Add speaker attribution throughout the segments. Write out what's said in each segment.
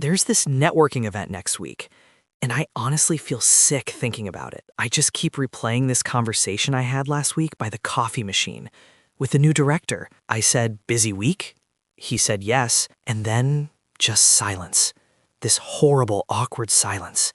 Speaker 1: There's this networking event next week, and I honestly feel sick thinking about it. I just keep replaying this conversation I had last week by the coffee machine with the new director. I said, "Busy week?" He said yes, and then just silence. This horrible, awkward silence.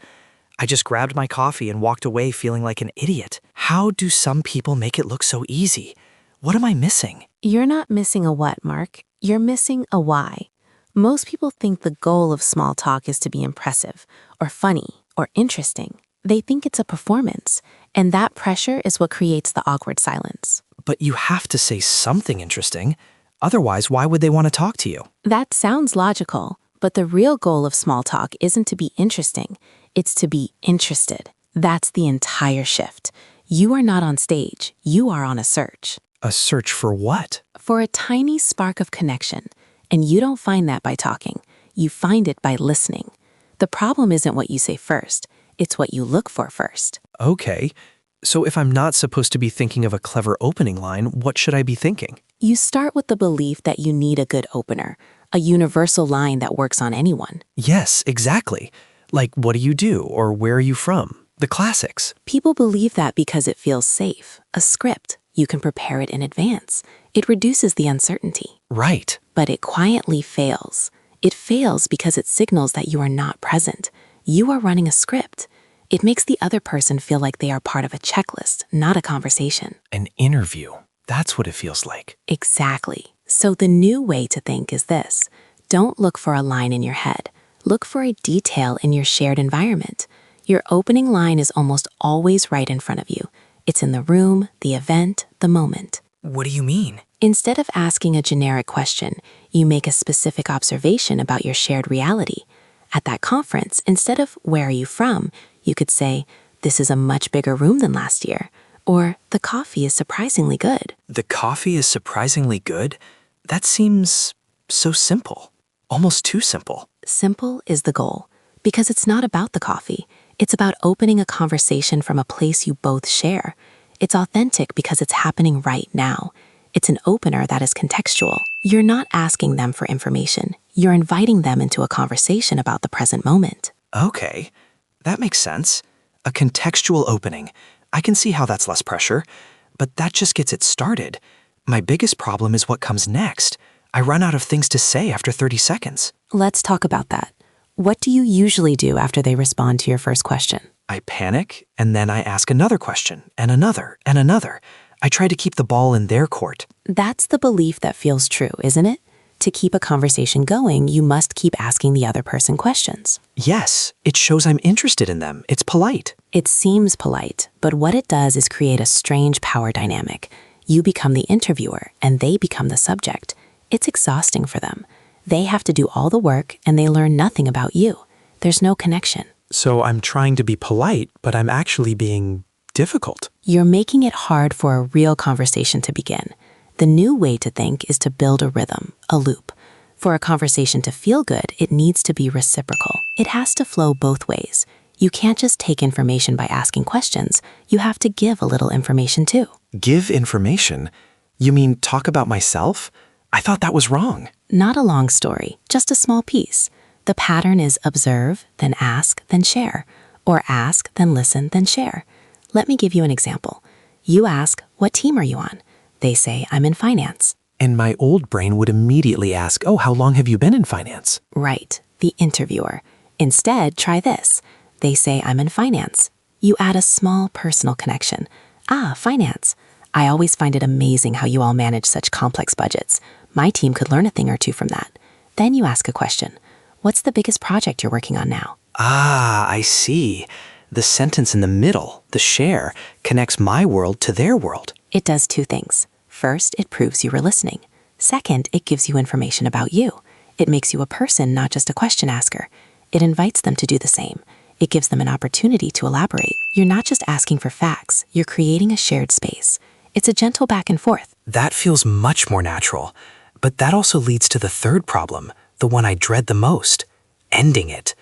Speaker 1: I just grabbed my coffee and walked away feeling like an idiot. How do some people make it look so easy? What am I missing?
Speaker 2: You're not missing a what, Mark. You're missing a why. Most people think the goal of small talk is to be impressive, or funny, or interesting. They think it's a performance, and that pressure is what creates the awkward silence.
Speaker 1: But you have to say something interesting. Otherwise, why would they want to talk to you?
Speaker 2: That sounds logical, but the real goal of small talk isn't to be interesting. It's to be interested. That's the entire shift. You are not on stage. You are on a search.
Speaker 1: A search for what?
Speaker 2: For a tiny spark of connection. And you don't find that by talking. You find it by listening. The problem isn't what you say first. It's what you look for first.
Speaker 1: Okay. So if I'm not supposed to be thinking of a clever opening line, what should I be thinking?
Speaker 2: You start with the belief that you need a good opener, a universal line that works on anyone.
Speaker 1: Yes, exactly. Like, what do you do? Or where are you from? The classics.
Speaker 2: People believe that because it feels safe, a script. You can prepare it in advance. It reduces the uncertainty.
Speaker 1: Right.
Speaker 2: But it quietly fails. It fails because it signals that you are not present. You are running a script. It makes the other person feel like they are part of a checklist, not a conversation.
Speaker 1: An interview. That's what it feels like.
Speaker 2: Exactly. So the new way to think is this. Don't look for a line in your head. Look for a detail in your shared environment. Your opening line is almost always right in front of you. It's in the room, the event, the moment.
Speaker 1: What do you mean?
Speaker 2: Instead of asking a generic question, you make a specific observation about your shared reality. At that conference, instead of "Where are you from?" you could say, "This is a much bigger room than last year," or "The coffee is surprisingly good."
Speaker 1: The coffee is surprisingly good? That seems so simple. Almost too simple.
Speaker 2: Simple is the goal, because it's not about the coffee. It's about opening a conversation from a place you both share. It's authentic because it's happening right now. It's an opener that is contextual. You're not asking them for information. You're inviting them into a conversation about the present moment.
Speaker 1: Okay, that makes sense. A contextual opening. I can see how that's less pressure, but that just gets it started. My biggest problem is what comes next. I run out of things to say after 30 seconds.
Speaker 2: Let's talk about that. What do you usually do after they respond to your first question?
Speaker 1: I panic, and then I ask another question, and another, and another. I try to keep the ball in their court.
Speaker 2: That's the belief that feels true, isn't it? To keep a conversation going, you must keep asking the other person questions.
Speaker 1: Yes, it shows I'm interested in them. It's polite.
Speaker 2: It seems polite, but what it does is create a strange power dynamic. You become the interviewer, and they become the subject. It's exhausting for them. They have to do all the work, and they learn nothing about you. There's no connection.
Speaker 1: So I'm trying to be polite, but I'm actually being difficult.
Speaker 2: You're making it hard for a real conversation to begin. The new way to think is to build a rhythm, a loop. For a conversation to feel good, it needs to be reciprocal. It has to flow both ways. You can't just take information by asking questions. You have to give a little information too.
Speaker 1: Give information? You mean talk about myself? I thought that was wrong.
Speaker 2: Not a long story, just a small piece. The pattern is observe, then ask, then share. Or ask, then listen, then share. Let me give you an example. You ask, "What team are you on?" They say, "I'm in finance."
Speaker 1: And my old brain would immediately ask, "Oh, how long have you been in finance?"
Speaker 2: Right, the interviewer. Instead, try this. They say, "I'm in finance." You add a small personal connection. "Ah, finance. I always find it amazing how you all manage such complex budgets. My team could learn a thing or two from that." Then you ask a question. "What's the biggest project you're working on now?"
Speaker 1: Ah, I see. The sentence in the middle, the share, connects my world to their world.
Speaker 2: It does two things. First, it proves you were listening. Second, it gives you information about you. It makes you a person, not just a question asker. It invites them to do the same. It gives them an opportunity to elaborate. You're not just asking for facts, you're creating a shared space. It's a gentle back and forth.
Speaker 1: That feels much more natural. But that also leads to the third problem, the one I dread the most, ending it.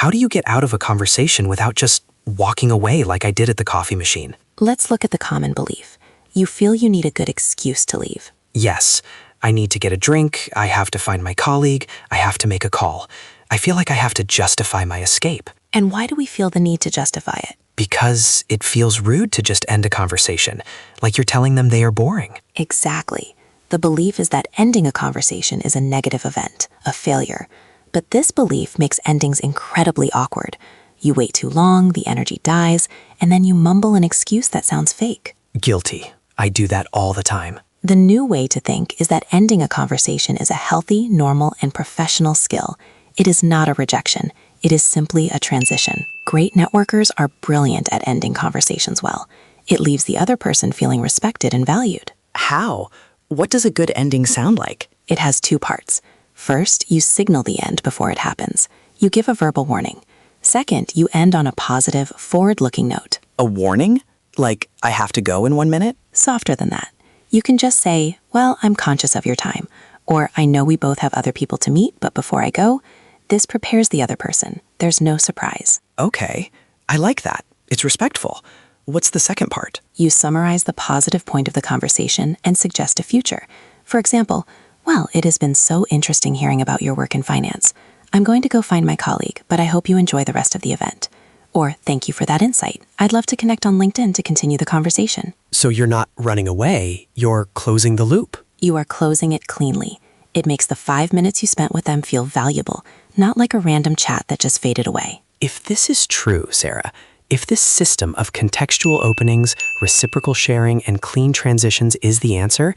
Speaker 1: How do you get out of a conversation without just walking away like I did at the coffee machine?
Speaker 2: Let's look at the common belief. You feel you need a good excuse to leave.
Speaker 1: Yes, I need to get a drink, I have to find my colleague, I have to make a call. I feel like I have to justify my escape.
Speaker 2: And why do we feel the need to justify it?
Speaker 1: Because it feels rude to just end a conversation, like you're telling them they are boring.
Speaker 2: Exactly. The belief is that ending a conversation is a negative event, a failure. But this belief makes endings incredibly awkward. You wait too long, the energy dies, and then you mumble an excuse that sounds fake.
Speaker 1: Guilty. I do that all the time.
Speaker 2: The new way to think is that ending a conversation is a healthy, normal, and professional skill. It is not a rejection. It is simply a transition. Great networkers are brilliant at ending conversations well. It leaves the other person feeling respected and valued.
Speaker 1: How? What does a good ending sound like?
Speaker 2: It has two parts. First, you signal the end before it happens. You give a verbal warning. Second, you end on a positive, forward-looking note.
Speaker 1: A warning? Like, I have to go in 1 minute?
Speaker 2: Softer than that. You can just say, well, I'm conscious of your time. Or, I know we both have other people to meet, but before I go, this prepares the other person. There's no surprise.
Speaker 1: Okay, I like that. It's respectful. What's the second part?
Speaker 2: You summarize the positive point of the conversation and suggest a future. For example, well, it has been so interesting hearing about your work in finance. I'm going to go find my colleague, but I hope you enjoy the rest of the event. Or, thank you for that insight. I'd love to connect on LinkedIn to continue the conversation.
Speaker 1: So you're not running away, you're closing the loop.
Speaker 2: You are closing it cleanly. It makes the 5 minutes you spent with them feel valuable, not like a random chat that just faded away.
Speaker 1: If this is true, Sarah, if this system of contextual openings, reciprocal sharing, and clean transitions is the answer,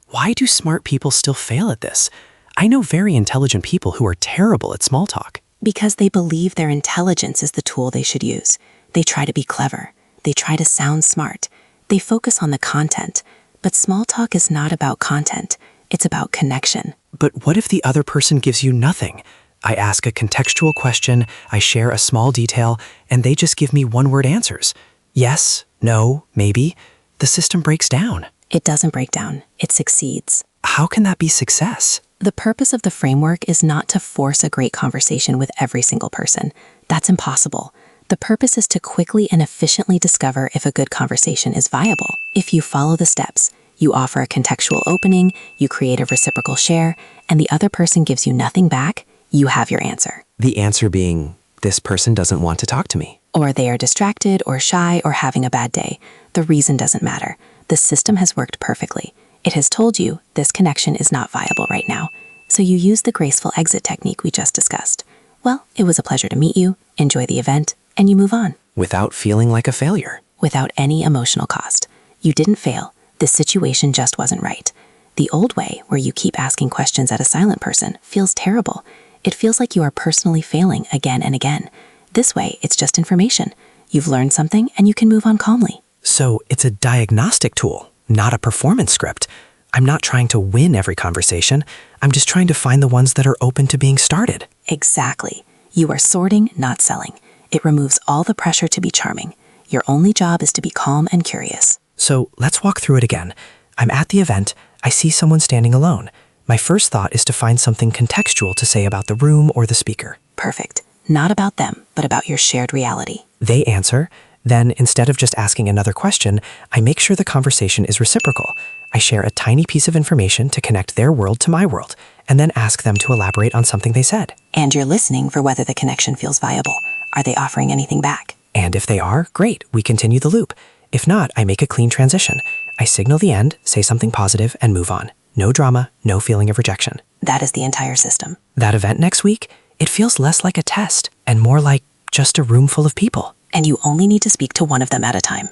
Speaker 1: why do smart people still fail at this? I know very intelligent people who are terrible at small talk.
Speaker 2: Because they believe their intelligence is the tool they should use. They try to be clever. They try to sound smart. They focus on the content. But small talk is not about content. It's about connection.
Speaker 1: But what if the other person gives you nothing? I ask a contextual question, I share a small detail, and they just give me one-word answers. Yes, no, maybe. The system breaks down.
Speaker 2: It doesn't break down. It succeeds.
Speaker 1: How can that be success?
Speaker 2: The purpose of the framework is not to force a great conversation with every single person. That's impossible. The purpose is to quickly and efficiently discover if a good conversation is viable. If you follow the steps, you offer a contextual opening, you create a reciprocal share, and the other person gives you nothing back, you have your answer.
Speaker 1: The answer being, this person doesn't want to talk to me.
Speaker 2: Or they are distracted or shy or having a bad day. The reason doesn't matter. The system has worked perfectly. It has told you this connection is not viable right now, so you use the graceful exit technique we just discussed. Well, it was a pleasure to meet you, enjoy the event, and you move on.
Speaker 1: Without feeling like a failure.
Speaker 2: Without any emotional cost. You didn't fail. The situation just wasn't right. The old way, where you keep asking questions at a silent person, feels terrible. It feels like you are personally failing again and again. This way, it's just information. You've learned something and you can move on calmly.
Speaker 1: So it's a diagnostic tool, not a performance script. I'm not trying to win every conversation. I'm just trying to find the ones that are open to being started.
Speaker 2: Exactly. You are sorting, not selling. It removes all the pressure to be charming. Your only job is to be calm and curious.
Speaker 1: So let's walk through it again. I'm at the event. I see someone standing alone. My first thought is to find something contextual to say about the room or the speaker.
Speaker 2: Perfect. Not about them, but about your shared reality.
Speaker 1: They answer. Then, instead of just asking another question, I make sure the conversation is reciprocal. I share a tiny piece of information to connect their world to my world, and then ask them to elaborate on something they said.
Speaker 2: And you're listening for whether the connection feels viable. Are they offering anything back?
Speaker 1: And if they are, great, we continue the loop. If not, I make a clean transition. I signal the end, say something positive, and move on. No drama, no feeling of rejection.
Speaker 2: That is the entire system.
Speaker 1: That event next week, it feels less like a test and more like just a room full of people.
Speaker 2: And you only need to speak to one of them at a time.